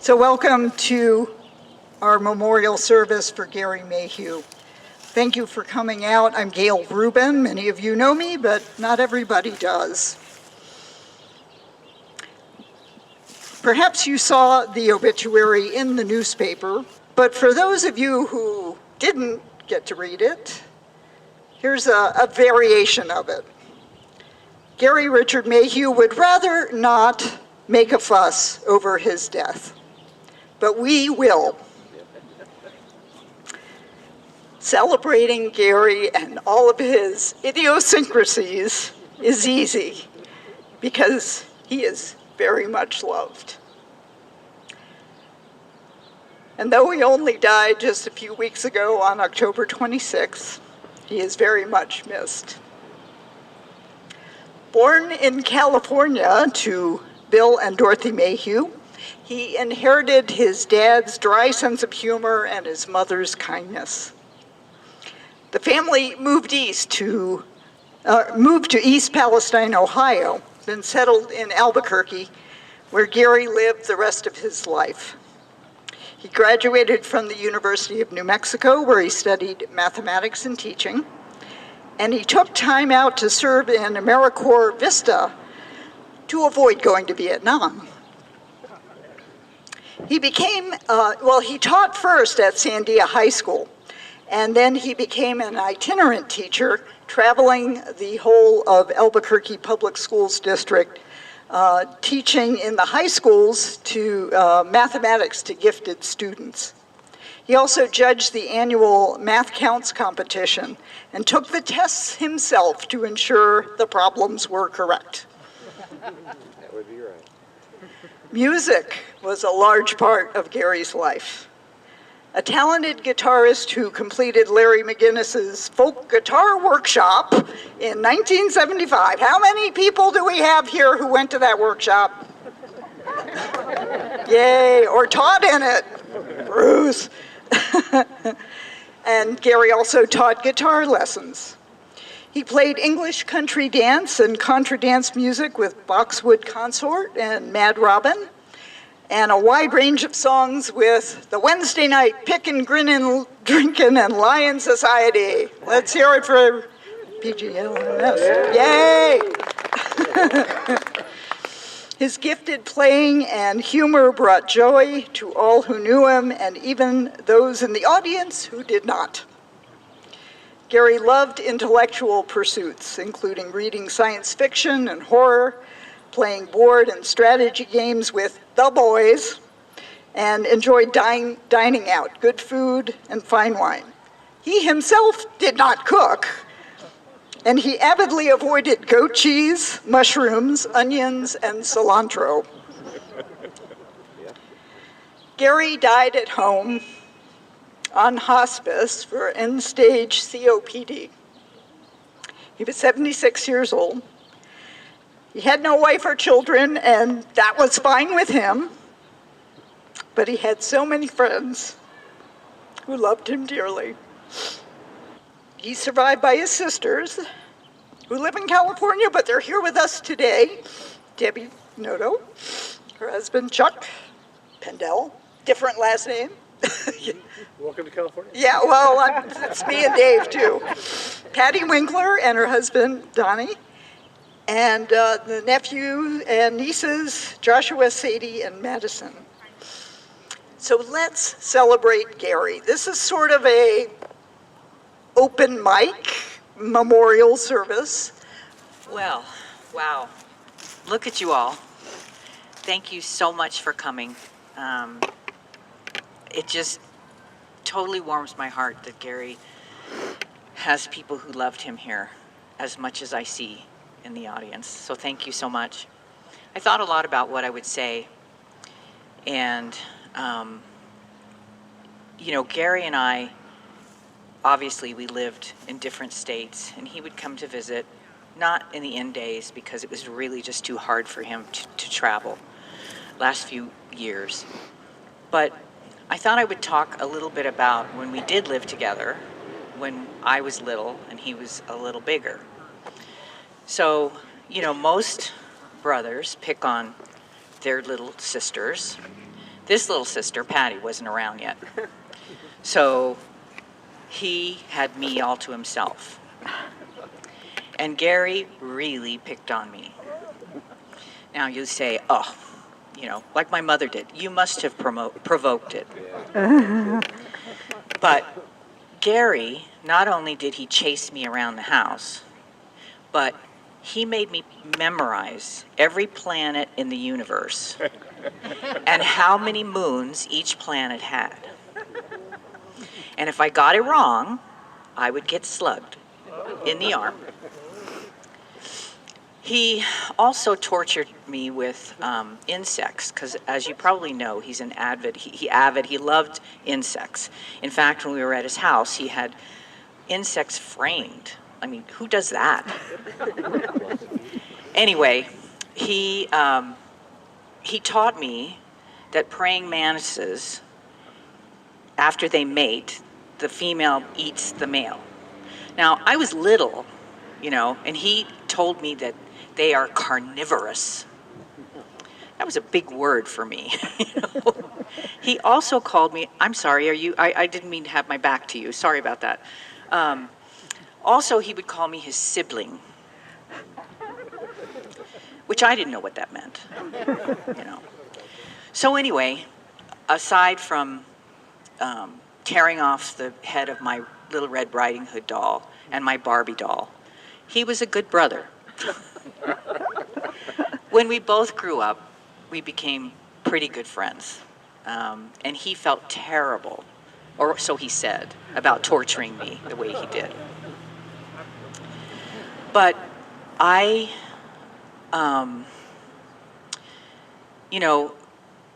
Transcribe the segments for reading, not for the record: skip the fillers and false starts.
So welcome to our memorial service for Gary Mayhew. Thank you for coming out. I'm Gail Rubin. Many of you know me, but not everybody does. Perhaps you saw the obituary in the newspaper, but for those of you who didn't get to read it, here's a variation of it. Gary Richard Mayhew would rather not make a fuss over his death, but we will. Celebrating Gary and all of his idiosyncrasies is easy because he is very much loved. And though he only died just a few weeks ago on October 26th, he is very much missed. Born in California to Bill and Dorothy Mayhew, he inherited his dad's dry sense of humor and his mother's kindness. The family moved to East Palestine, Ohio, then settled in Albuquerque, where Gary lived the rest of his life. He graduated from the University of New Mexico, where he studied mathematics and teaching, and he took time out to serve in AmeriCorps Vista, to avoid going to Vietnam. He became, he taught first at Sandia High School, and then he became an itinerant teacher, traveling the whole of Albuquerque Public Schools District, teaching in the high schools to mathematics to gifted students. He also judged the annual Math Counts competition and took the tests himself to ensure the problems were correct. That would be right. Music was a large part of Gary's life. A talented guitarist who completed Larry McGinnis's folk guitar workshop in 1975. How many people do we have here who went to that workshop? Yay, or taught in it. Bruce. And Gary also taught guitar lessons. He played English country dance and contra dance music with Boxwood Consort and Mad Robin, and a wide range of songs with the Wednesday Night Pickin', Grinnin', Drinkin', and Lion Society. Let's hear it for PGLMS. Yay! His gifted playing and humor brought joy to all who knew him, and even those in the audience who did not. Gary loved intellectual pursuits, including reading science fiction and horror, playing board and strategy games with the boys, and enjoyed dining out, good food and fine wine. He himself did not cook, and he avidly avoided goat cheese, mushrooms, onions, and cilantro. Gary died at home on hospice for end-stage COPD. He was 76 years old. He had no wife or children, and that was fine with him, but he had so many friends who loved him dearly. He's survived by his sisters, who live in California, but they're here with us today. Debbie Noto, her husband Chuck Pendel, different last name. Welcome to California. Yeah, well, it's me and Dave too. Patty Winkler and her husband Donnie, and the nephew and nieces Joshua, Sadie, and Madison. So let's celebrate Gary. This is sort of a open mic memorial service. Well, wow. Look at you all. Thank you so much for coming. It just totally warms my heart that Gary has people who loved him here as much as I see in the audience. So thank you so much. I thought a lot about what I would say. And, Gary and I, obviously we lived in different states, and he would come to visit, not in the end days because it was really just too hard for him to travel last few years. But I thought I would talk a little bit about when we did live together, when I was little and he was a little bigger. So, most brothers pick on their little sisters. This little sister, Patty, wasn't around yet. So he had me all to himself. And Gary really picked on me. Now you say, like my mother did, you must have provoked it. But Gary, not only did he chase me around the house, but he made me memorize every planet in the universe and how many moons each planet had. And if I got it wrong, I would get slugged in the arm. He also tortured me with insects, because as you probably know, he's an avid, he loved insects. In fact, when we were at his house, he had insects framed. I mean, who does that? Anyway, he taught me that praying mantises, after they mate, the female eats the male. Now, I was little, and he told me that they are carnivorous. That was a big word for me. He also called me, I'm sorry, I didn't mean to have my back to you. Sorry about that. Also, he would call me his sibling. which I didn't know what that meant, you know. So anyway, aside from tearing off the head of my Little Red Riding Hood doll and my Barbie doll, he was a good brother. When we both grew up, we became pretty good friends. And he felt terrible, or so he said, about torturing me the way he did. But I, you know,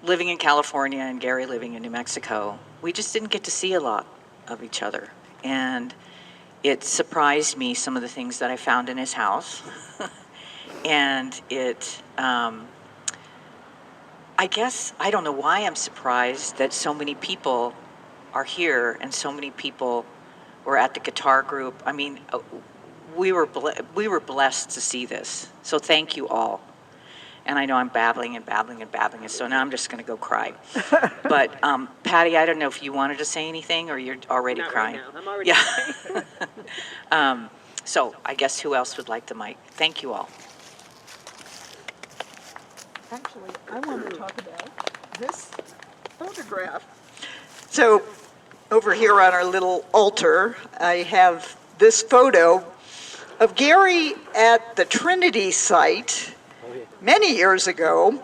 living in California and Gary living in New Mexico, we just didn't get to see a lot of each other. And it surprised me, some of the things that I found in his house. And it, I guess, I don't know why I'm surprised that so many people are here and so many people were at the guitar group. I mean, we were blessed to see this. So thank you all. And I know I'm babbling and babbling and babbling, and so now I'm just going to go cry. But Patty, I don't know if you wanted to say anything or you're already Not crying. Right now. I'm already crying. So I guess who else would like the mic? Thank you all. Actually, I want to talk about this photograph. So over here on our little altar, I have this photo of Gary at the Trinity site many years ago,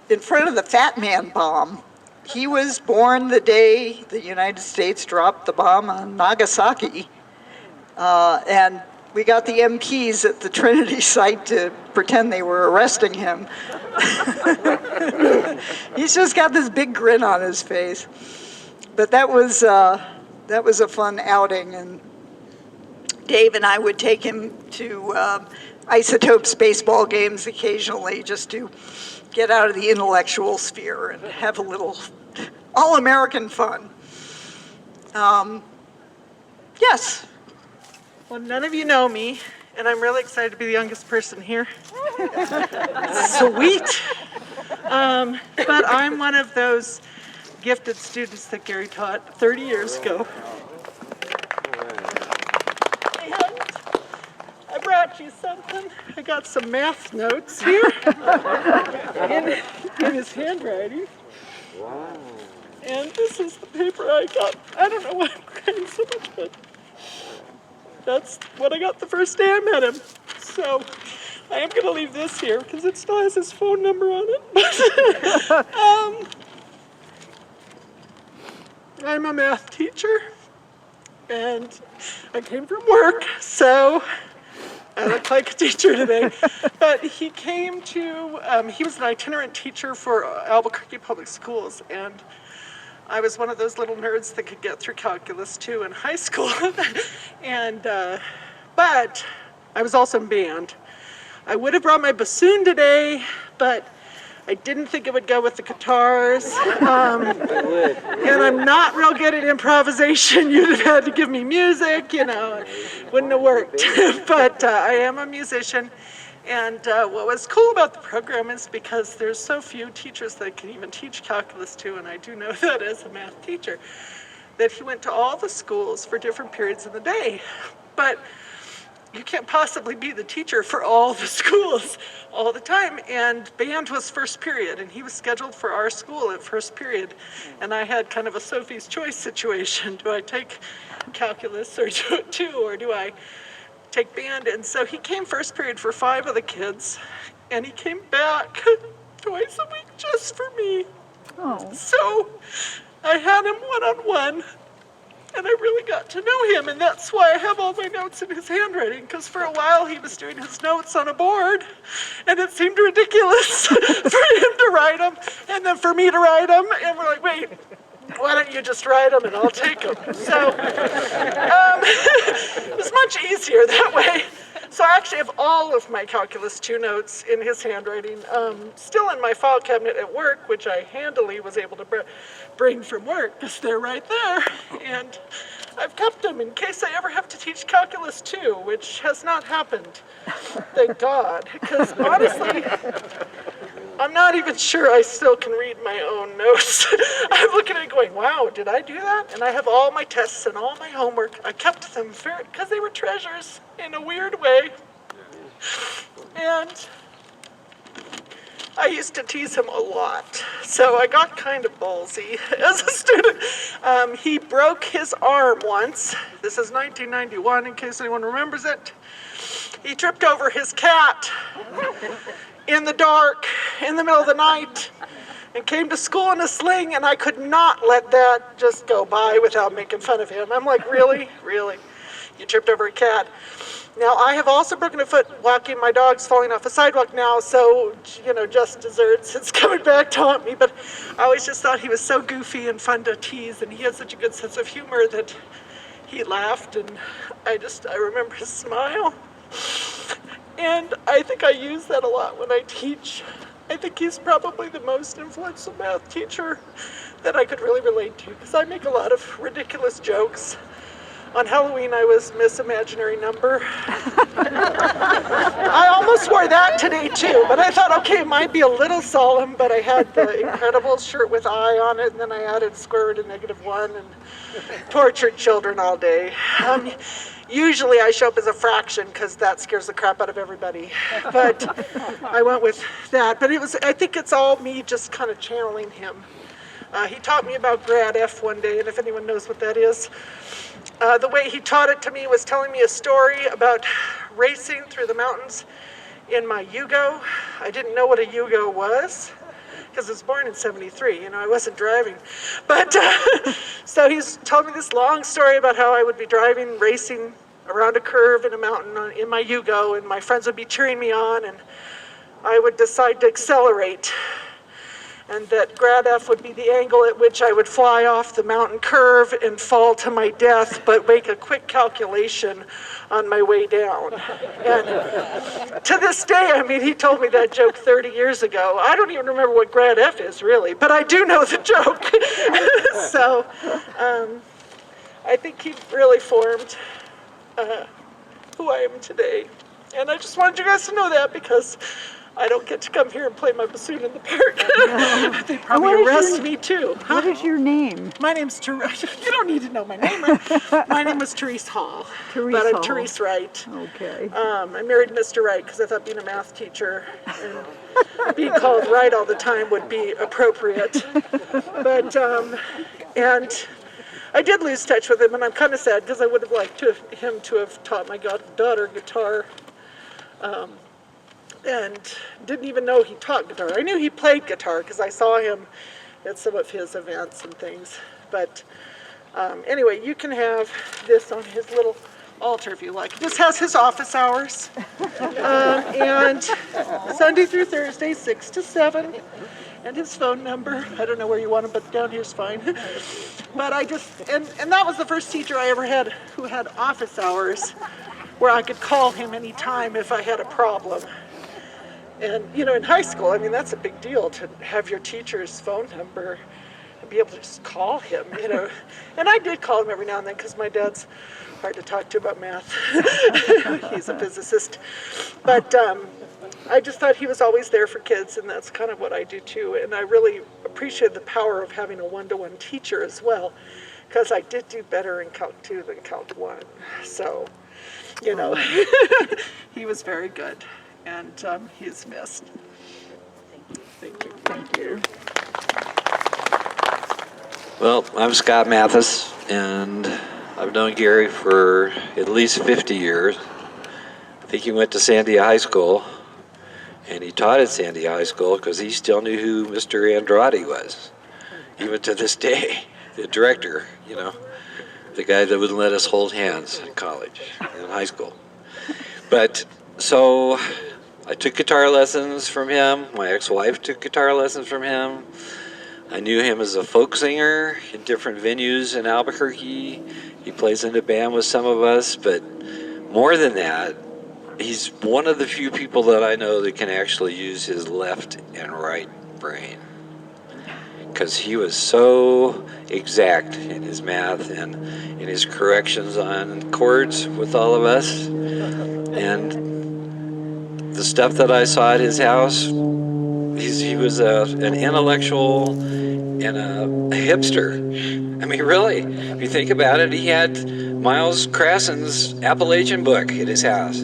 in front of the Fat Man bomb. He was born the day the United States dropped the bomb on Nagasaki, and we got the MPs at the Trinity site to pretend they were arresting him. He's just got this big grin on his face. But that was a fun outing, and Dave and I would take him to Isotopes baseball games occasionally just to get out of the intellectual sphere and have a little all-American fun. Yes. Well, none of you know me, and I'm really excited to be the youngest person here. Sweet. But I'm one of those gifted students that Gary taught 30 years ago. And I brought you something. I got some math notes here in his handwriting. Wow. And this is the paper I got. I don't know why I'm crying so much, but that's what I got the first day I met him. So I am going to leave this here because it still has his phone number on it. I'm a math teacher, and I came from work, so I look like a teacher today. But he came to, he was an itinerant teacher for Albuquerque Public Schools, and I was one of those little nerds that could get through Calculus 2 in high school. And, but I was also in band. I would have brought my bassoon today, but I didn't think it would go with the guitars. And I'm not real good at improvisation. You'd have had to give me music, you know, it wouldn't have worked. But I am a musician. And what was cool about the program is because there's so few teachers that can even teach Calculus 2, and I do know that as a math teacher, that he went to all the schools for different periods of the day. But you can't possibly be the teacher for all the schools all the time. And band was first period, and he was scheduled for our school at first period. And I had kind of a Sophie's Choice situation. Do I take Calculus or do I take band? And so he came first period for 5 of the kids, and he came back twice a week just for me. Oh. So I had him one-on-one, and I really got to know him, and that's why I have all my notes in his handwriting, because for a while he was doing his notes on a board, and it seemed ridiculous for him to write them, and then for me to write them, and we're like, wait, why don't you just write them and I'll take them? So it was much easier that way. So I actually have all of my Calculus 2 notes in his handwriting, still in my file cabinet at work, which I handily was able to bring from work, because they're right there. And I've kept them in case I ever have to teach Calculus 2, which has not happened, thank God. Because honestly, I'm not even sure I still can read my own notes. I'm looking at it going, wow, did I do that? And I have all my tests and all my homework. I kept them because they were treasures in a weird way. And I used to tease him a lot, so I got kind of ballsy as a student. He broke his arm once. This is 1991, in case anyone remembers it. He tripped over his cat in the dark, in the middle of the night, and came to school in a sling, and I could not let that just go by without making fun of him. I'm like, really? Really? You tripped over a cat? Now, I have also broken a foot walking. My dog's falling off a sidewalk now, so, just desserts. It's coming back to haunt me, but I always just thought he was so goofy and fun to tease, and he had such a good sense of humor that he laughed, and I remember his smile. And I think I use that a lot when I teach. I think he's probably the most influential math teacher that I could really relate to, because I make a lot of ridiculous jokes. On Halloween, I was Miss Imaginary Number. I almost wore that today, too, but I thought, okay, it might be a little solemn, but I had the Incredibles shirt with I on it, and then I added square root of -1 and tortured children all day. Usually I show up as a fraction because that scares the crap out of everybody, but I went with that. But I think it's all me just kind of channeling him. He taught me about grad F one day, and if anyone knows what that is, the way he taught it to me was telling me a story about racing through the mountains in my Yugo. I didn't know what a Yugo was, because I was born in '73, I wasn't driving. But so he's told me this long story about how I would be racing around a curve in a mountain in my Yugo, and my friends would be cheering me on, and I would decide to accelerate. And that grad F would be the angle at which I would fly off the mountain curve and fall to my death, but make a quick calculation on my way down. And to this day, he told me that joke 30 years ago. I don't even remember what grad F is, really, but I do know the joke. So I think he really formed who I am today. And I just wanted you guys to know that, because I don't get to come here and play my bassoon in the park. They probably arrest me too. What is your name? My name's Therese. You don't need to know my name. Right? My name was Therese Hall. But I'm Therese Wright. Okay. I married Mr. Wright because I thought being a math teacher and being called Wright all the time would be appropriate. But, and I did lose touch with him, and I'm kind of sad because I would have liked him to have taught my daughter guitar. And didn't even know he taught guitar. I knew he played guitar because I saw him at some of his events and things. But anyway, you can have this on his little altar if you like. This has his office hours. And Sunday through Thursday, 6 to 7. And his phone number. I don't know where you want him, but down here's fine. But and that was the first teacher I ever had who had office hours where I could call him anytime if I had a problem. And, in high school, that's a big deal to have your teacher's phone number and be able to just call him, And I did call him every now and then because my dad's hard to talk to about math. He's a physicist. But I just thought he was always there for kids, and that's kind of what I do too. And I really appreciate the power of having a one-to-one teacher as well, because I did do better in Calc 2 than Calc 1. So, he was very good. And he's missed. Thank you. Thank you. Well, I'm Scott Mathis, and I've known Gary for at least 50 years. I think he went to Sandia High School, and he taught at Sandia High School because he still knew who Mr. Andrade was, even to this day, the director, the guy that wouldn't let us hold hands in college, in high school. But so I took guitar lessons from him. My ex-wife took guitar lessons from him. I knew him as a folk singer in different venues in Albuquerque. He plays in a band with some of us, but more than that, he's one of the few people that I know that can actually use his left and right brain, because he was so exact in his math and in his corrections on chords with all of us. And the stuff that I saw at his house, he was an intellectual and a hipster. Really, if you think about it, he had Miles Crassen's Appalachian book at his house.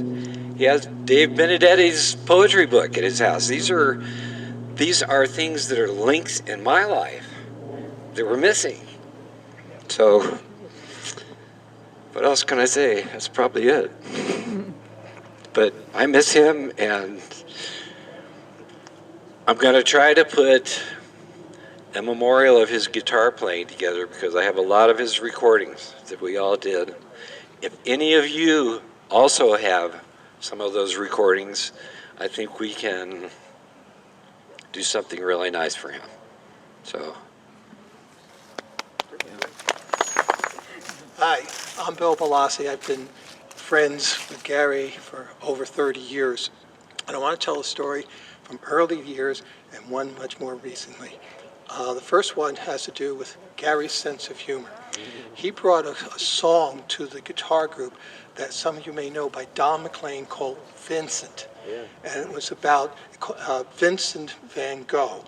He has Dave Benedetti's poetry book at his house. These are things that are links in my life that were missing. So, what else can I say? That's probably it. But I miss him, and I'm going to try to put a memorial of his guitar playing together because I have a lot of his recordings that we all did. If any of you also have some of those recordings, I think we can do something really nice for him. So. Hi, I'm Bill Balassi. I've been friends with Gary for over 30 years. And I want to tell a story from early years and one much more recently. The first one has to do with Gary's sense of humor. He brought a song to the guitar group that some of you may know by Don McLean called Vincent. Yeah. And it was about Vincent van Gogh.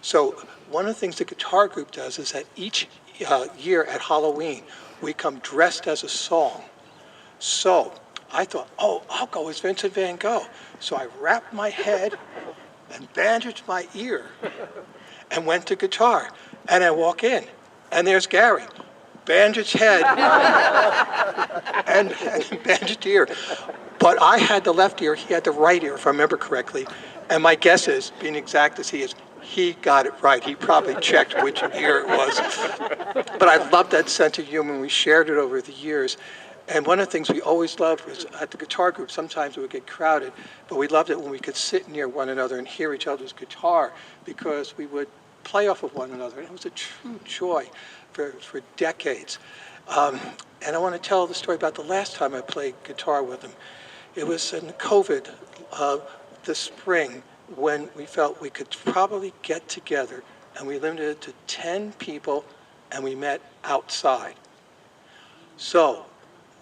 So one of the things the guitar group does is that each year at Halloween, we come dressed as a song. So I thought, oh, I'll go as Vincent van Gogh. So I wrapped my head and bandaged my ear and went to guitar. And I walk in, and there's Gary, bandaged head and bandaged ear. But I had the left ear, he had the right ear, if I remember correctly. And my guess is, being exact as he is, he got it right. He probably checked which ear it was. But I loved that sense of humor. We shared it over the years. And one of the things we always loved was at the guitar group, sometimes it would get crowded, but we loved it when we could sit near one another and hear each other's guitar because we would play off of one another. And it was a true joy for decades. And I want to tell the story about the last time I played guitar with him. It was in COVID this spring when we felt we could probably get together, and we limited it to 10 people, and we met outside. So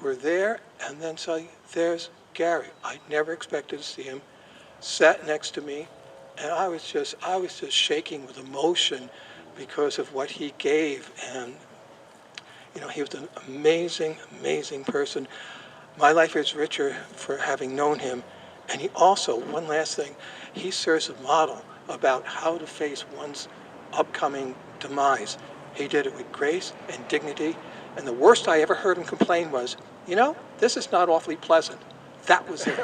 we're there, and then suddenly there's Gary. I never expected to see him. Sat next to me, and I was just shaking with emotion because of what he gave. And you know, he was an amazing, amazing person. My life is richer for having known him. And he also, one last thing, he serves a model about how to face one's upcoming demise. He did it with grace and dignity. And the worst I ever heard him complain was, you know, this is not awfully pleasant. That was it.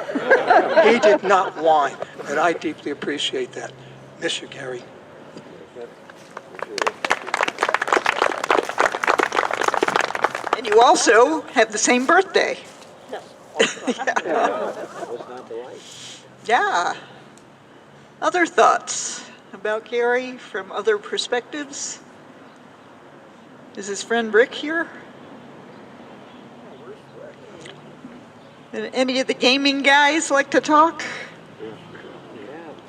He did not whine, and I deeply appreciate that. Miss you, Gary. And you also have the same birthday. Yeah. Other thoughts about Gary from other perspectives? Is his friend Rick here? And any of the gaming guys like to talk? Yeah,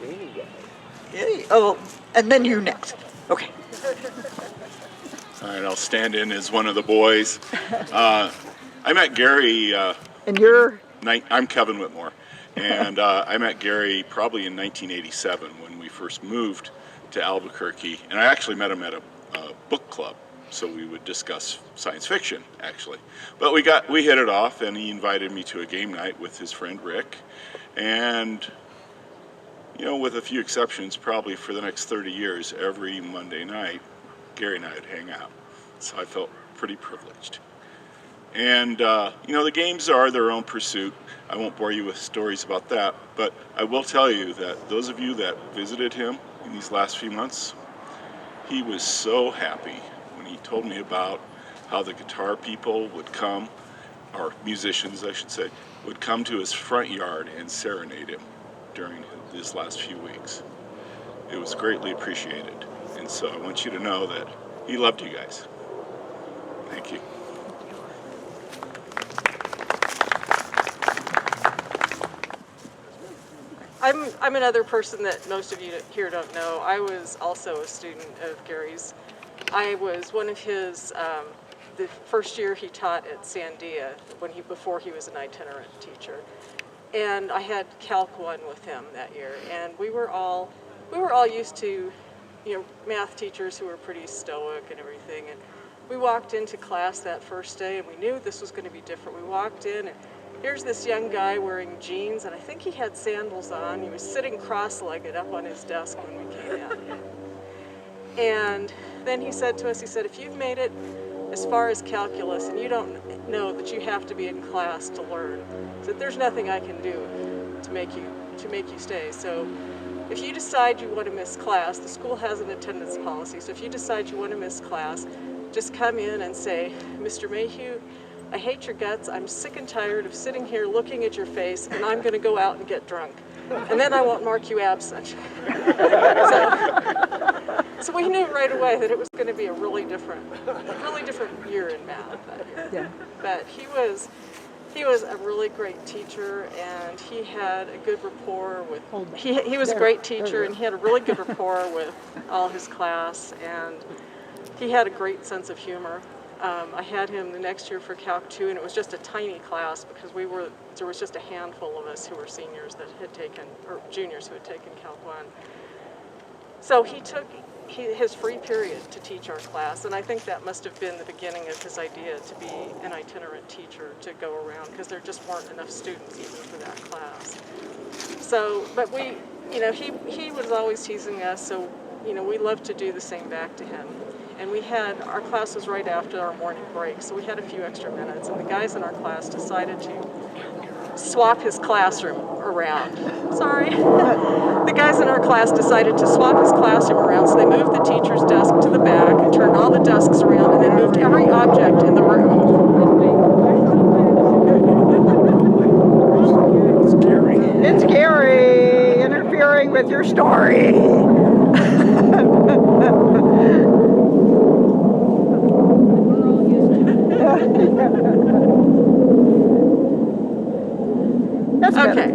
gaming guy. Yeah, oh, and then you next. Okay. All right, I'll stand in as one of the boys. I met Gary. And you're? I'm Kevin Whitmore, and I met Gary probably in 1987 when we first moved to Albuquerque, and I actually met him at a book club, so we would discuss science fiction, actually. But we hit it off, and he invited me to a game night with his friend Rick, and you know, with a few exceptions, probably for the next 30 years, every Monday night, Gary and I would hang out. So I felt pretty privileged. And, you know, the games are their own pursuit. I won't bore you with stories about that, but I will tell you that those of you that visited him in these last few months, he was so happy when he told me about how the guitar people would come, or musicians, I should say, would come to his front yard and serenade him during his last few weeks. It was greatly appreciated. And so I want you to know that he loved you guys. Thank you. I'm another person that most of you here don't know. I was also a student of Gary's. I was one of his, the first year he taught at Sandia before he was an itinerant teacher. And I had Calc 1 with him that year. And we were all used to, you know, math teachers who were pretty stoic and everything. And we walked into class that first day and we knew this was going to be different. We walked in and here's this young guy wearing jeans, and I think he had sandals on. He was sitting cross-legged up on his desk when we came in. And then he said to us, he said, if you've made it as far as calculus and you don't know that you have to be in class to learn, he said, there's nothing I can do to make you stay. So if you decide you want to miss class, the school has an attendance policy, so if you decide you want to miss class, just come in and say, Mr. Mayhew, I hate your guts, I'm sick and tired of sitting here looking at your face, and I'm going to go out and get drunk. And then I won't mark you absent. So we knew right away that it was going to be a really different year in math that year. Yeah. But he was a really great teacher, and he had a good rapport with, he was a great teacher, and he had a really good rapport with all his class, and he had a great sense of humor. I had him the next year for Calc 2, and it was just a tiny class because there was just a handful of us who were seniors that had taken, or juniors who had taken Calc 1. So he took his free period to teach our class, and I think that must have been the beginning of his idea to be an itinerant teacher to go around, because there just weren't enough students even for that class. So, but we, he was always teasing us, so, we loved to do the same back to him. And our class was right after our morning break, so we had a few extra minutes, and the guys in our class decided to swap his classroom around. Sorry. The guys in our class decided to swap his classroom around, so they moved the teacher's desk to the back and turned all the desks around, and then moved every object in the room. It's Gary interfering with your story. That's good. Okay.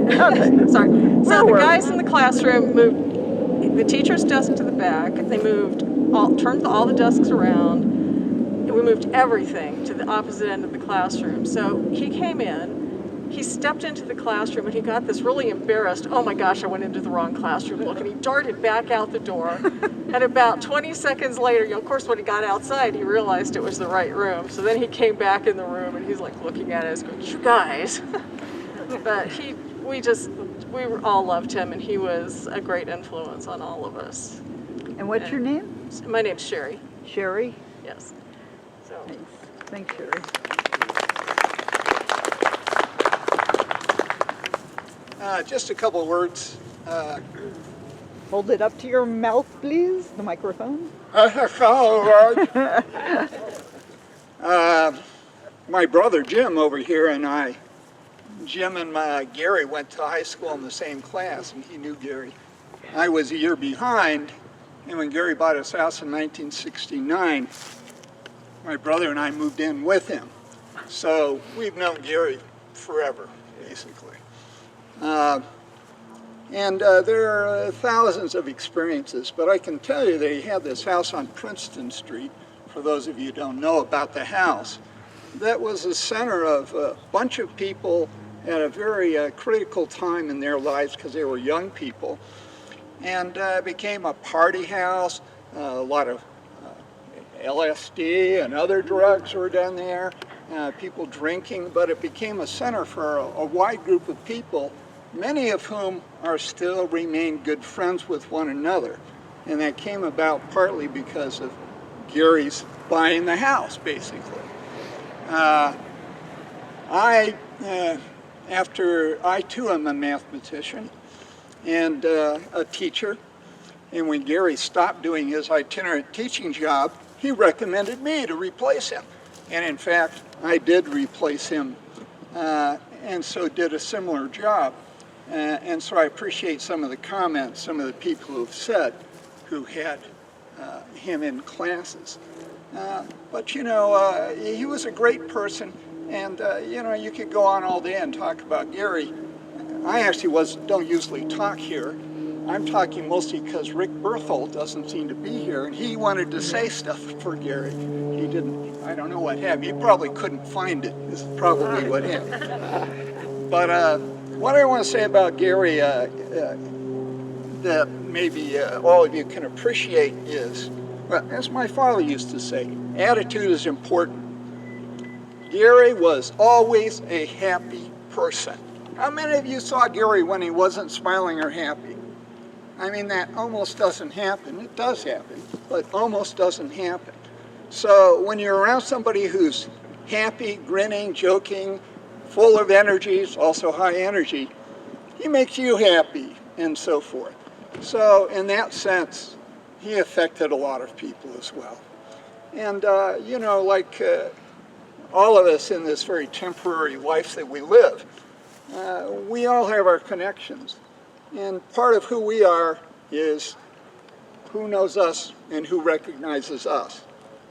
Sorry. So the guys in the classroom moved the teacher's desk to the back. They turned all the desks around, and we moved everything to the opposite end of the classroom. So he came in, he stepped into the classroom, and he got this really embarrassed, oh my gosh, I went into the wrong classroom look, and he darted back out the door. And about 20 seconds later, of course, when he got outside, he realized it was the right room. So then he came back in the room, and he's like looking at us going, you guys. But we all loved him, and he was a great influence on all of us. And what's your name? My name's Sherry. Sherry? Yes. So. Thanks, Sherry. Just a couple of words. Hold it up to your mouth, please, the microphone. My brother Jim over here and I, Jim and Gary went to high school in the same class, and he knew Gary. I was a year behind, and when Gary bought his house in 1969, my brother and I moved in with him. So we've known Gary forever, basically. There are thousands of experiences, but I can tell you that he had this house on Princeton Street, for those of you who don't know about the house, that was the center of a bunch of people at a very critical time in their lives because they were young people. And it became a party house. A lot of LSD and other drugs were done there, people drinking, but it became a center for a wide group of people, many of whom still remain good friends with one another. And that came about partly because of Gary's buying the house, basically. I too am a mathematician and a teacher, and when Gary stopped doing his itinerant teaching job, he recommended me to replace him. And in fact, I did replace him, and so did a similar job. And so I appreciate some of the comments, some of the people who have said, who had him in classes. But he was a great person, and you could go on all day and talk about Gary. I actually don't usually talk here. I'm talking mostly because Rick Berthold doesn't seem to be here, and he wanted to say stuff for Gary. He didn't. I don't know what happened. He probably couldn't find it, is probably what happened. But what I want to say about Gary that maybe all of you can appreciate is, well, as my father used to say, attitude is important. Gary was always a happy person. How many of you saw Gary when he wasn't smiling or happy? I mean, that almost doesn't happen. It does happen, but almost doesn't happen. So when you're around somebody who's happy, grinning, joking, full of energies, also high energy, he makes you happy and so forth. So in that sense, he affected a lot of people as well. And, like all of us in this very temporary life that we live, we all have our connections. And part of who we are is who knows us and who recognizes us.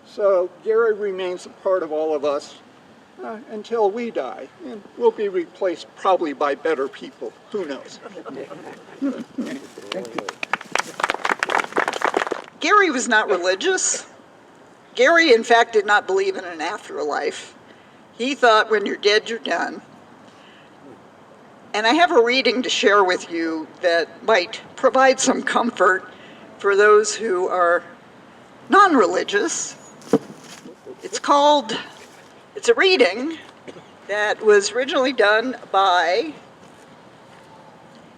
So Gary remains a part of all of us until we die. And we'll be replaced probably by better people. Who knows? Thank you. Gary was not religious. Gary, in fact, did not believe in an afterlife. He thought when you're dead, you're done. And I have a reading to share with you that might provide some comfort for those who are non-religious. It's a reading that was originally done by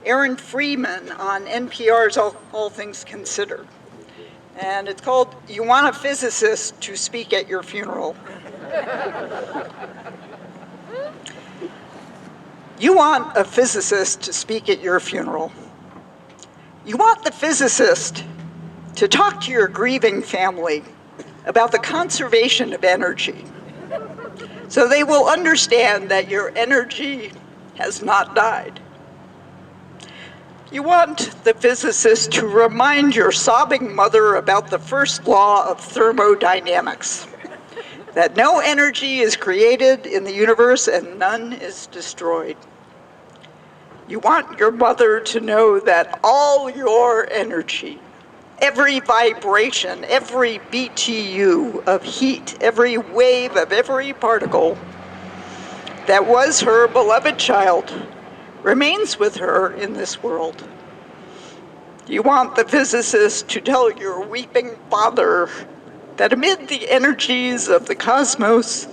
Aaron Freeman on NPR's All Things Considered. And it's called, "You Want a Physicist to Speak at Your Funeral." You want a physicist to speak at your funeral. You want the physicist to talk to your grieving family about the conservation of energy, so they will understand that your energy has not died. You want the physicist to remind your sobbing mother about the first law of thermodynamics, that no energy is created in the universe and none is destroyed. You want your mother to know that all your energy, every vibration, every BTU of heat, every wave of every particle that was her beloved child remains with her in this world. You want the physicist to tell your weeping father that amid the energies of the cosmos,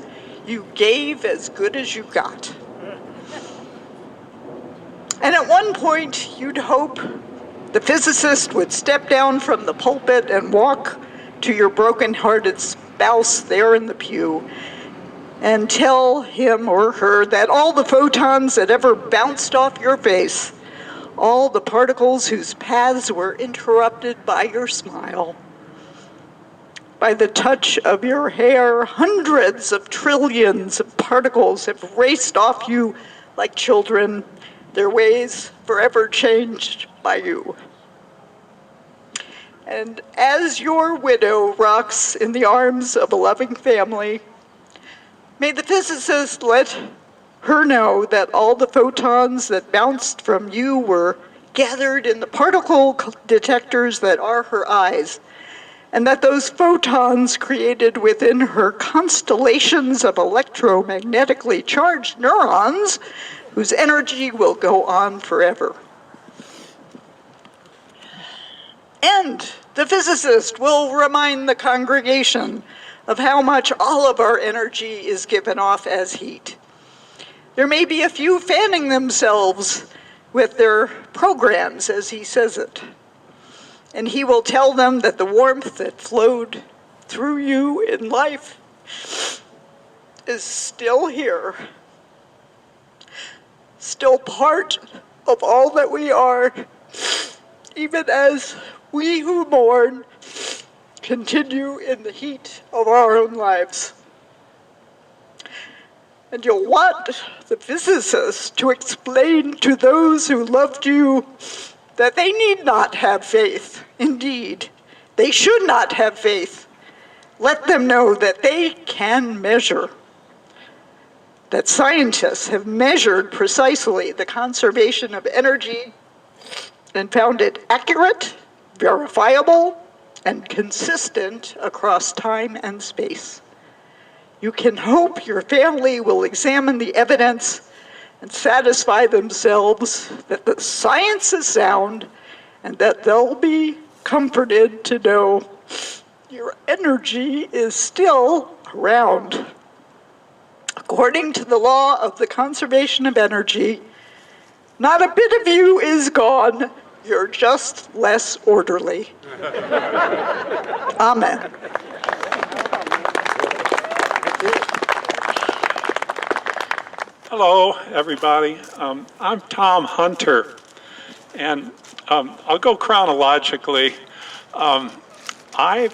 you gave as good as you got. And at one point, you'd hope the physicist would step down from the pulpit and walk to your broken-hearted spouse there in the pew and tell him or her that all the photons that ever bounced off your face, all the particles whose paths were interrupted by your smile, by the touch of your hair, hundreds of trillions of particles have raced off you like children, their ways forever changed by you. And as your widow rocks in the arms of a loving family, may the physicist let her know that all the photons that bounced from you were gathered in the particle detectors that are her eyes, and that those photons created within her constellations of electromagnetically charged neurons whose energy will go on forever. And the physicist will remind the congregation of how much all of our energy is given off as heat. There may be a few fanning themselves with their programs, as he says it. And he will tell them that the warmth that flowed through you in life is still here, still part of all that we are, even as we who mourn continue in the heat of our own lives. And you'll want the physicist to explain to those who loved you that they need not have faith. Indeed, they should not have faith. Let them know that they can measure, that scientists have measured precisely the conservation of energy and found it accurate, verifiable, and consistent across time and space. You can hope your family will examine the evidence and satisfy themselves that the science is sound and that they'll be comforted to know your energy is still around. According to the law of the conservation of energy, not a bit of you is gone. You're just less orderly. Amen. Hello, everybody. I'm Tom Hunter, and I'll go chronologically. I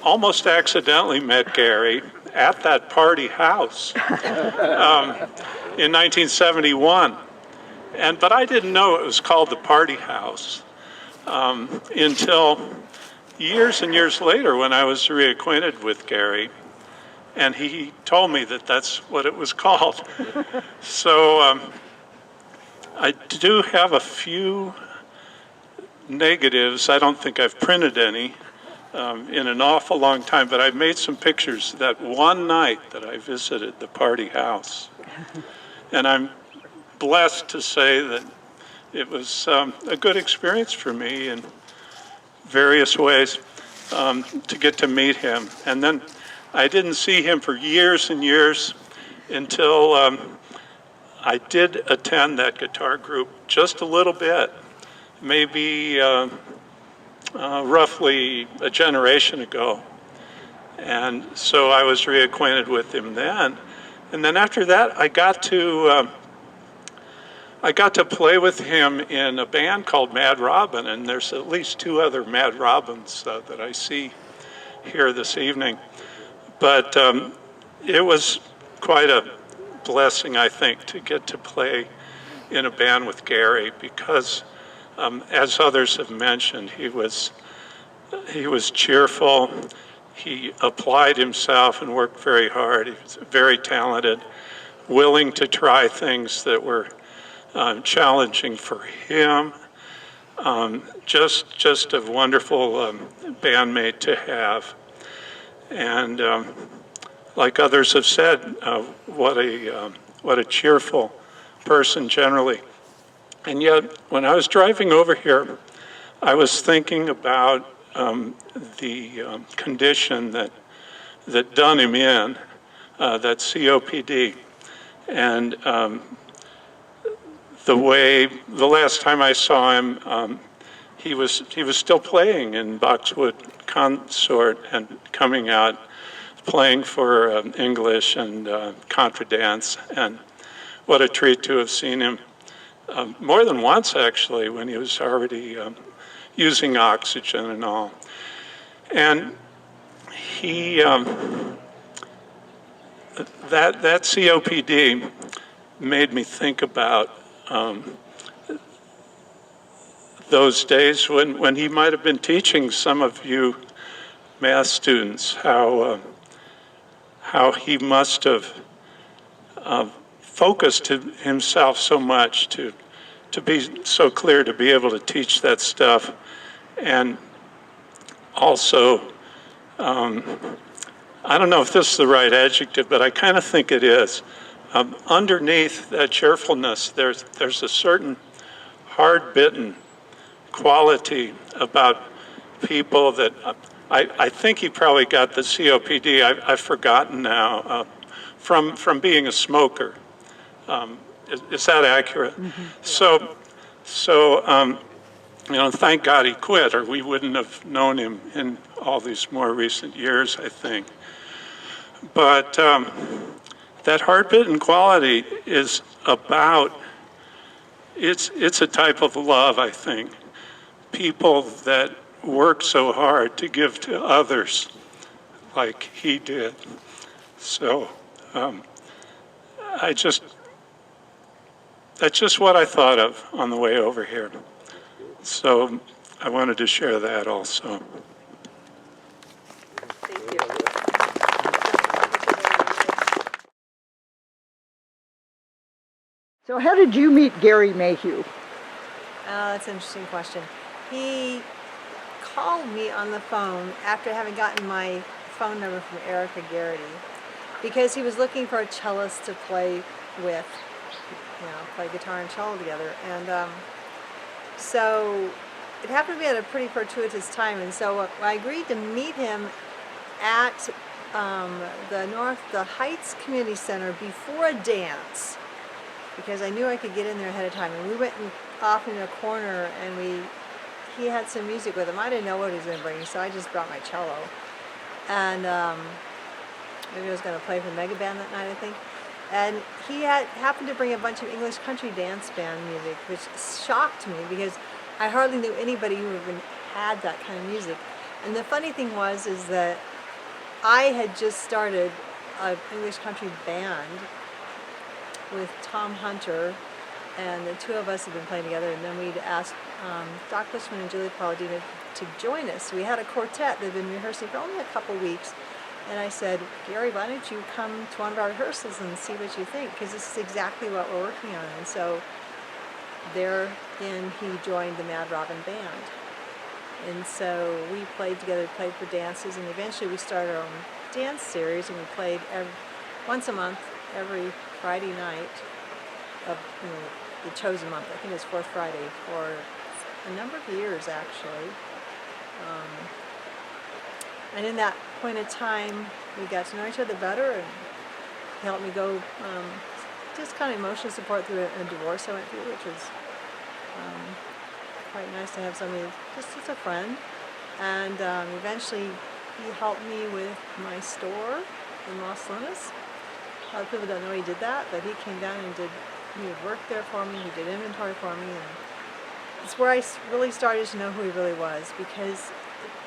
almost accidentally met Gary at that party house in 1971, but I didn't know it was called the party house until years and years later when I was reacquainted with Gary. And he told me that that's what it was called. So I do have a few negatives. I don't think I've printed any in an awful long time, but I've made some pictures that one night that I visited the party house. And I'm blessed to say that it was a good experience for me in various ways to get to meet him. And then I didn't see him for years and years until I did attend that guitar group just a little bit, maybe roughly a generation ago. And so I was reacquainted with him then. And then after that, I got to play with him in a band called Mad Robin, and there's at least two other Mad Robins that I see here this evening. But it was quite a blessing, I think, to get to play in a band with Gary because, as others have mentioned, he was cheerful. He applied himself and worked very hard. He was very talented, willing to try things that were challenging for him. Just a wonderful bandmate to have. And like others have said, what a cheerful person generally. And yet, when I was driving over here, I was thinking about the condition that done him in, that COPD, and the last time I saw him, he was still playing in Boxwood Consort and coming out playing for English and Contradance, and what a treat to have seen him more than once actually when he was already using oxygen and all. And he that COPD made me think about those days when he might have been teaching some of you math students how he must have focused himself so much to be so clear to be able to teach that stuff. And also, I don't know if this is the right adjective, but I kind of think it is. Underneath that cheerfulness, there's a certain hard-bitten quality about people that I think he probably got the COPD. I've forgotten now from being a smoker. Is that accurate? Mm-hmm. So thank God he quit, or we wouldn't have known him in all these more recent years, I think. But that hard-bitten quality is about, it's a type of love, I think. People that work so hard to give to others like he did. So that's just what I thought of on the way over here. So I wanted to share that also. Thank you. So how did you meet Gary Mayhew? That's an interesting question. He called me on the phone after having gotten my phone number from Erica Garrity because he was looking for a cellist to play with, play guitar and cello together. And so it happened to be at a pretty fortuitous time. And so I agreed to meet him at the Heights Community Center before a dance because I knew I could get in there ahead of time. And we went off in a corner and he had some music with him. I didn't know what he was going to bring, so I just brought my cello. And maybe I was going to play for the mega band that night, I think. And he happened to bring a bunch of English country dance band music, which shocked me because I hardly knew anybody who even had that kind of music. And the funny thing is that I had just started an English country band with Tom Hunter, and the two of us had been playing together, and then we'd asked Doc Bushman and Julie Palladino to join us. We had a quartet that had been rehearsing for only a couple weeks, and I said, Gary, why don't you come to one of our rehearsals and see what you think, because this is exactly what we're working on. And so therein he joined the Mad Robin Band. And so we played together, played for dances, and eventually we started our own dance series, and we played once a month, every Friday night of the chosen month. I think it was fourth Friday for a number of years, actually. And in that point in time, we got to know each other better, and he helped me go just kind of emotional support through a divorce I went through, which was quite nice to have somebody just as a friend. And eventually he helped me with my store in Los Lunas. A lot of people don't know he did that, but he came down and he would work there for me, he did inventory for me, and it's where I really started to know who he really was, because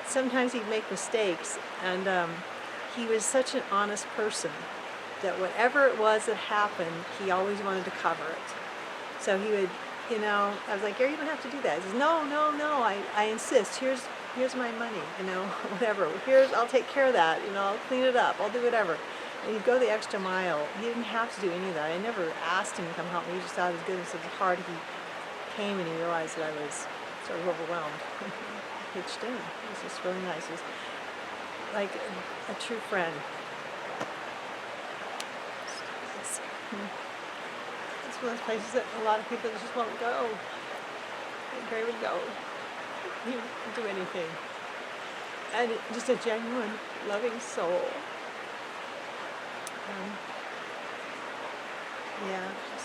sometimes he'd make mistakes, and he was such an honest person that whatever it was that happened, he always wanted to cover it. So he would, I was like, Gary, you don't have to do that. He says, no, I insist. Here's my money, whatever. I'll take care of that, I'll clean it up, I'll do whatever. And he'd go the extra mile. He didn't have to do any of that. I never asked him to come help me. He just thought it was goodness of his heart. He came and he realized that I was sort of overwhelmed. He pitched in. It was just really nice. He was like a true friend. It's one of those places that a lot of people just won't go. And Gary would go. He would do anything. And just a genuine, loving soul.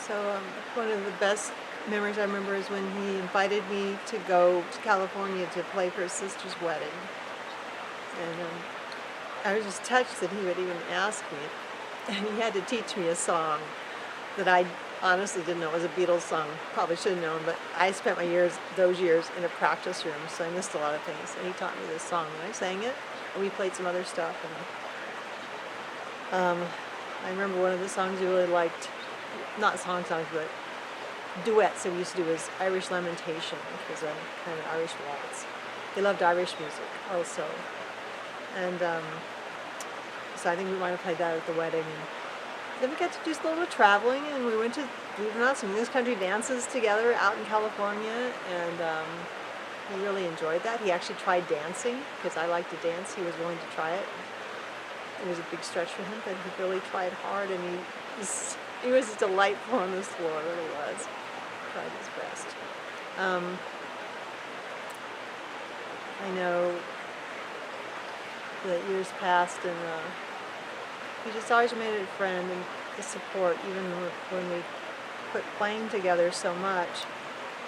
So one of the best memories I remember is when he invited me to go to California to play for his sister's wedding. And I was just touched that he would even ask me. And he had to teach me a song that I honestly didn't know was a Beatles song. Probably should have known, but I spent those years in a practice room, so I missed a lot of things. And he taught me this song, and I sang it, and we played some other stuff. And I remember one of the songs we really liked, not songs, but duets that we used to do was Irish Lamentation, which was a kind of Irish waltz. He loved Irish music also. And so I think we might have played that at the wedding. And then we got to do a little traveling, and we went to, believe it or not, some English country dances together out in California, and he really enjoyed that. He actually tried dancing, because I like to dance. He was willing to try it. It was a big stretch for him, but he really tried hard, and he was delightful on this floor, really was. Tried his best. I know that years passed, and he just always made it a friend and a support, even when we quit playing together so much.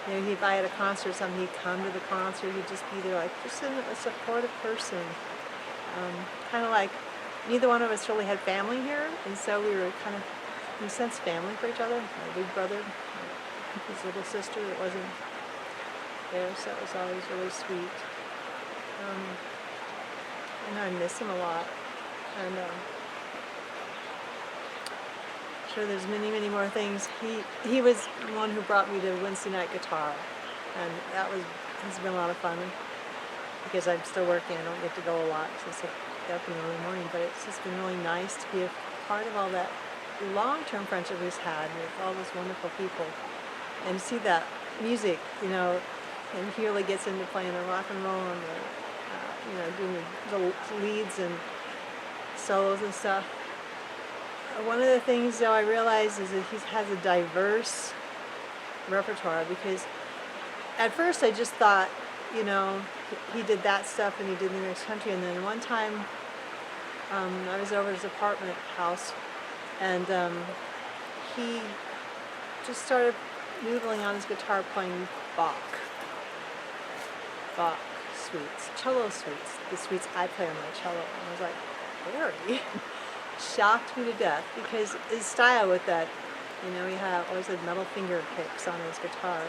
If I had a concert or something, he'd come to the concert, he'd just be there, like just a supportive person. Kind of like neither one of us really had family here, and so we were kind of, in a sense, family for each other. My big brother, his little sister that wasn't there, so it was always really sweet. And I miss him a lot. And sure, there's many, many more things. He was the one who brought me to Wednesday night guitar, and has been a lot of fun. Because I'm still working, I don't get to go a lot since I get up in the early morning, but it's just been really nice to be a part of all that long-term friendship we've had with all those wonderful people, and to see that music, and he really gets into playing the rock and roll and doing the leads and solos and stuff. One of the things, though, I realize is that he has a diverse repertoire, because at first I just thought, he did that stuff and he did the next country, and then one time I was over at his apartment house, and he just started noodling on his guitar playing Bach suites, cello suites, the suites I play on my cello. And I was like, Gary, shocked me to death because his style with that, he always had metal finger picks on his guitar.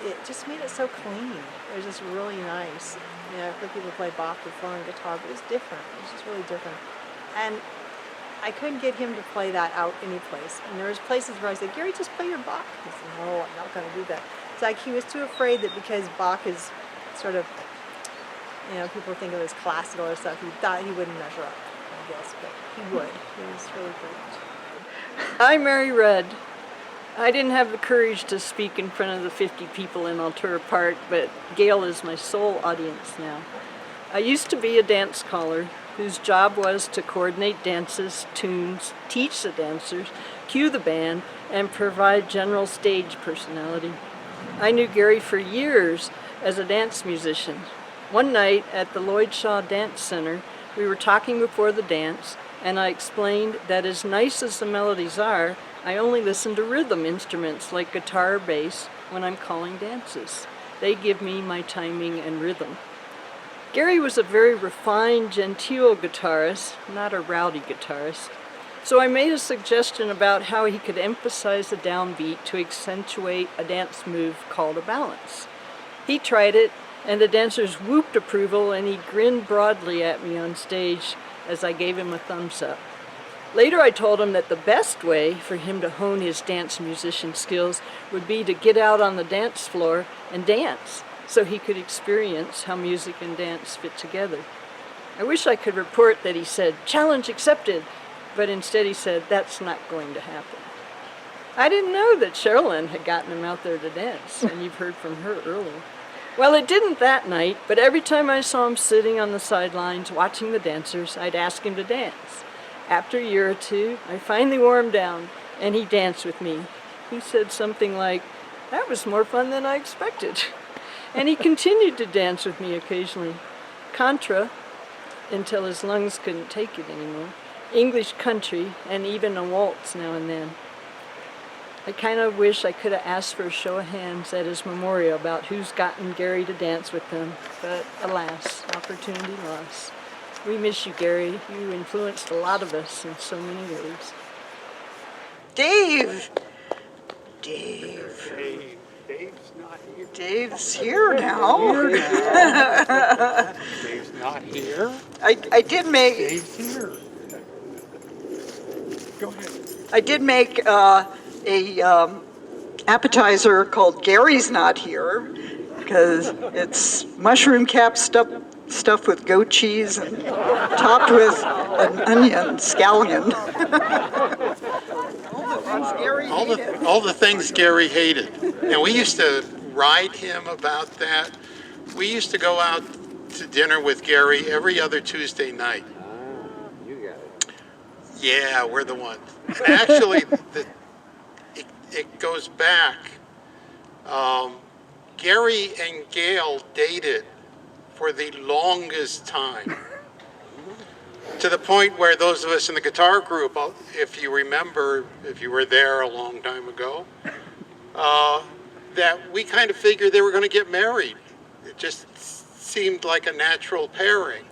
It just made it so clean. It was just really nice. I've heard people play Bach before on guitar, but it was different. It was just really different. And I couldn't get him to play that out any place. And there was places where I said, Gary, just play your Bach. He said, no, I'm not going to do that. It's like he was too afraid that because Bach is sort of, people think of it as classical or stuff, he thought he wouldn't measure up, I guess, but he would. He was really great. I'm Mary Rudd. I didn't have the courage to speak in front of the 50 people in Altura Park, but Gail is my sole audience now. I used to be a dance caller whose job was to coordinate dances, tunes, teach the dancers, cue the band, and provide general stage personality. I knew Gary for years as a dance musician. One night at the Lloyd Shaw Dance Center, we were talking before the dance, and I explained that as nice as the melodies are, I only listen to rhythm instruments like guitar or bass when I'm calling dances. They give me my timing and rhythm. Gary was a very refined, genteel guitarist, not a rowdy guitarist. So I made a suggestion about how he could emphasize the downbeat to accentuate a dance move called a balance. He tried it, and the dancers whooped approval, and he grinned broadly at me on stage as I gave him a thumbs up. Later I told him that the best way for him to hone his dance musician skills would be to get out on the dance floor and dance, so he could experience how music and dance fit together. I wish I could report that he said, "Challenge accepted," but instead he said, "That's not going to happen." I didn't know that Sherilyn had gotten him out there to dance, and you've heard from her earlier. Well, it didn't that night, but every time I saw him sitting on the sidelines watching the dancers, I'd ask him to dance. After a year or two, I finally wore him down, and he danced with me. He said something like, "That was more fun than I expected." And he continued to dance with me occasionally. Contra, until his lungs couldn't take it anymore. English country, and even a waltz now and then. I kind of wish I could have asked for a show of hands at his memorial about who's gotten Gary to dance with them, but alas, opportunity lost. We miss you, Gary. You influenced a lot of us in so many ways. Dave! Dave's not here. Dave's here now. Dave's not here. I did make Dave's here. Go ahead. I did make a appetizer called Gary's Not Here, because it's mushroom cap stuffed with goat cheese and topped with an onion scallion. All the things Gary hated. And we used to ride him about that. We used to go out to dinner with Gary every other Tuesday night. You got it. Yeah, we're the ones. Actually, it goes back. Gary and Gail dated for the longest time. To the point where those of us in the guitar group, if you remember, if you were there a long time ago, that we kind of figured they were going to get married. It just seemed like a natural pairing.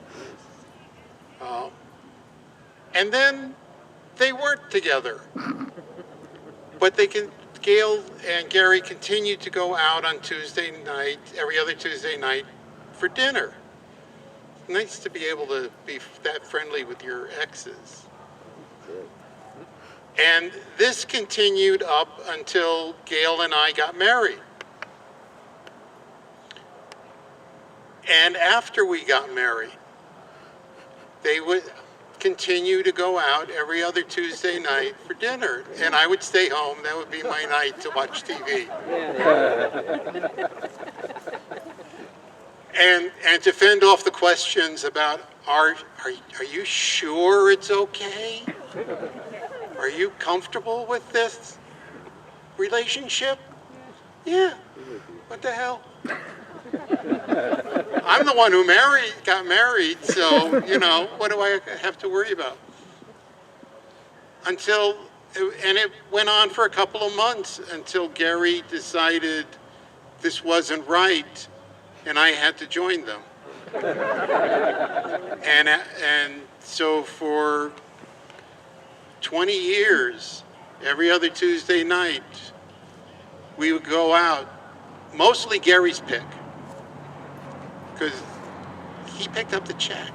And then they weren't together. But Gail and Gary continued to go out on Tuesday night, every other Tuesday night, for dinner. Nice to be able to be that friendly with your exes. And this continued up until Gail and I got married. And after we got married, they would continue to go out every other Tuesday night for dinner. And I would stay home. That would be my night to watch TV. And to fend off the questions about, are you sure it's okay? Are you comfortable with this relationship? Yeah. What the hell? I'm the one who got married, so, what do I have to worry about? And it went on for a couple of months until Gary decided this wasn't right, and I had to join them. And so for 20 years, every other Tuesday night, we would go out, mostly Gary's pick, because he picked up the check.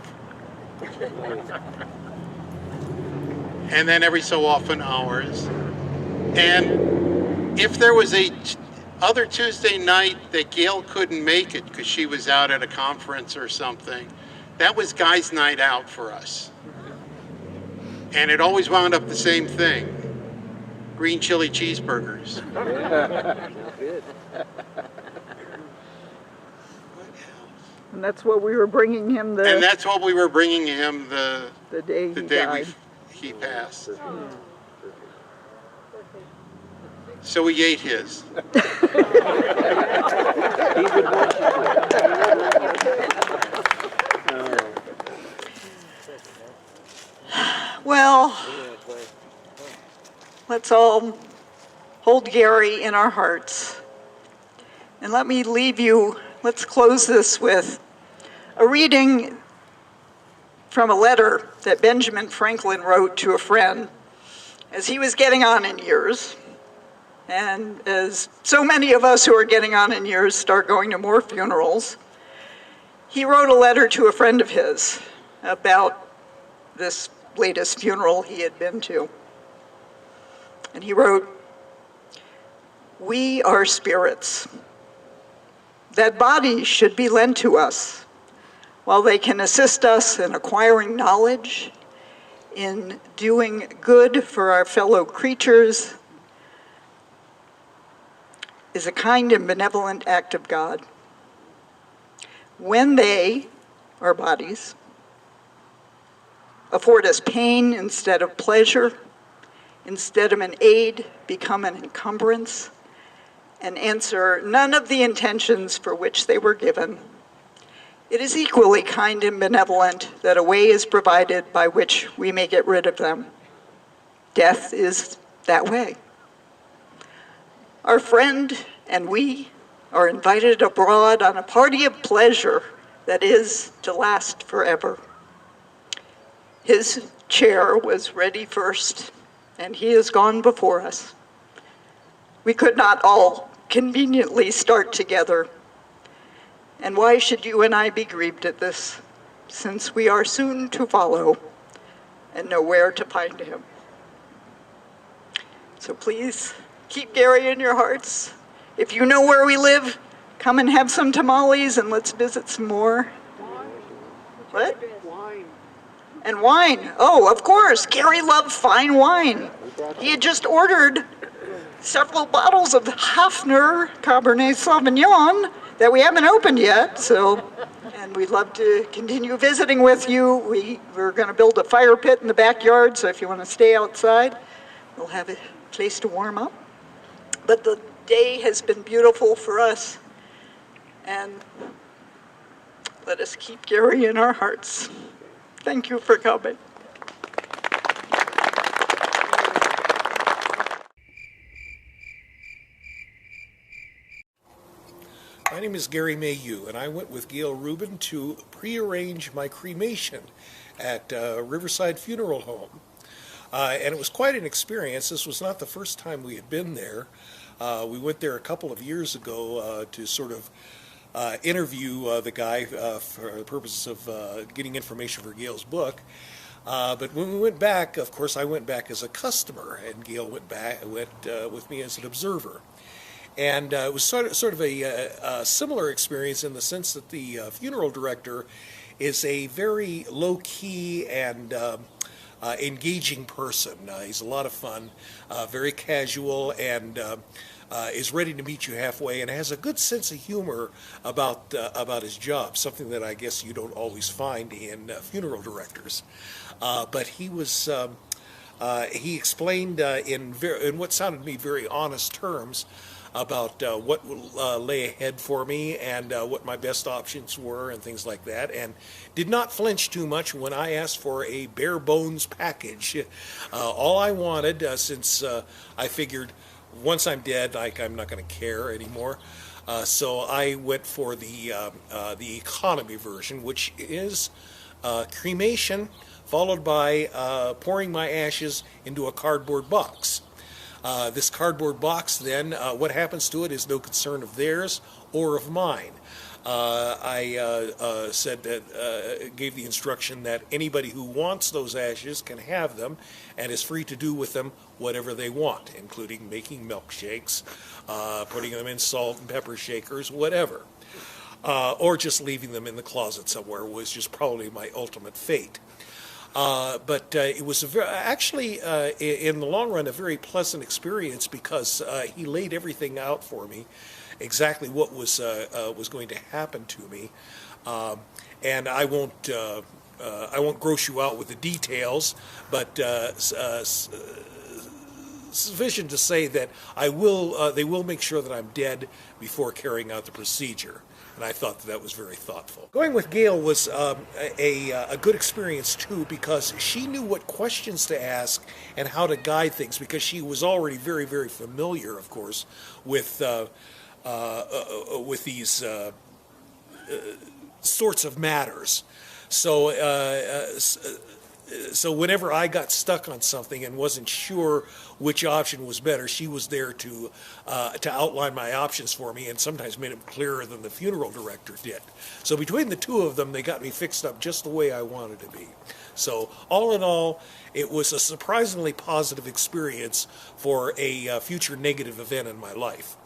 And then every so often ours. And if there was other Tuesday night that Gail couldn't make it because she was out at a conference or something, that was guys' night out for us. And it always wound up the same thing. Green chili cheeseburgers. And that's what we were bringing him the day he died. He passed. So we ate his. Well, let's all hold Gary in our hearts. And let's close this with a reading from a letter that Benjamin Franklin wrote to a friend as he was getting on in years. And as so many of us who are getting on in years start going to more funerals, he wrote a letter to a friend of his about this latest funeral he had been to. And he wrote, "We are spirits. That bodies should be lent to us, while they can assist us in acquiring knowledge, in doing good for our fellow creatures, is a kind and benevolent act of God. When they, our bodies, afford us pain instead of pleasure, instead of an aid, become an encumbrance, and answer none of the intentions for which they were given, it is equally kind and benevolent that a way is provided by which we may get rid of them. Death is that way. Our friend and we are invited abroad on a party of pleasure that is to last forever. His chair was ready first, and he has gone before us. We could not all conveniently start together. And why should you and I be grieved at this, since we are soon to follow and know where to find him? So please keep Gary in your hearts. If you know where we live, come and have some tamales and let's visit some more. What? Wine. And wine. Oh, of course. Gary loved fine wine. He had just ordered several bottles of Hafner Cabernet Sauvignon that we haven't opened yet, and we'd love to continue visiting with you. We're going to build a fire pit in the backyard, so if you want to stay outside, we'll have a place to warm up. But the day has been beautiful for us, and let us keep Gary in our hearts. Thank you for coming. My name is Gary Mayhew, and I went with Gail Rubin to prearrange my cremation at Riverside Funeral Home. And it was quite an experience. This was not the first time we had been there. We went there a couple of years ago to sort of interview the guy for the purpose of getting information for Gail's book. But when we went back, of course, I went back as a customer, and Gail went with me as an observer. And it was sort of a similar experience in the sense that the funeral director is a very low-key and engaging person. He's a lot of fun, very casual, and is ready to meet you halfway, and has a good sense of humor about his job, something that I guess you don't always find in funeral directors. But he was he explained in what sounded to me very honest terms about what lay ahead for me and what my best options were and things like that, and did not flinch too much when I asked for a bare bones package. All I wanted, since I figured once I'm dead, like, I'm not going to care anymore. So I went for the economy version, which is cremation followed by pouring my ashes into a cardboard box. This cardboard box, then, what happens to it is no concern of theirs or of mine. I said that, gave the instruction that anybody who wants those ashes can have them and is free to do with them whatever they want, including making milkshakes, putting them in salt and pepper shakers, whatever. Or just leaving them in the closet somewhere was just probably my ultimate fate. But it was actually, in the long run, a very pleasant experience because he laid everything out for me, exactly what was going to happen to me, and I won't gross you out with the details, but sufficient to say that they will make sure that I'm dead before carrying out the procedure. And I thought that was very thoughtful. Going with Gail was a good experience too, because she knew what questions to ask and how to guide things, because she was already very, very familiar, of course, with these sorts of matters. So whenever I got stuck on something and wasn't sure which option was better, she was there to outline my options for me, and sometimes made them clearer than the funeral director did. So between the two of them, they got me fixed up just the way I wanted to be. So all in all, it was a surprisingly positive experience for a future negative event in my life.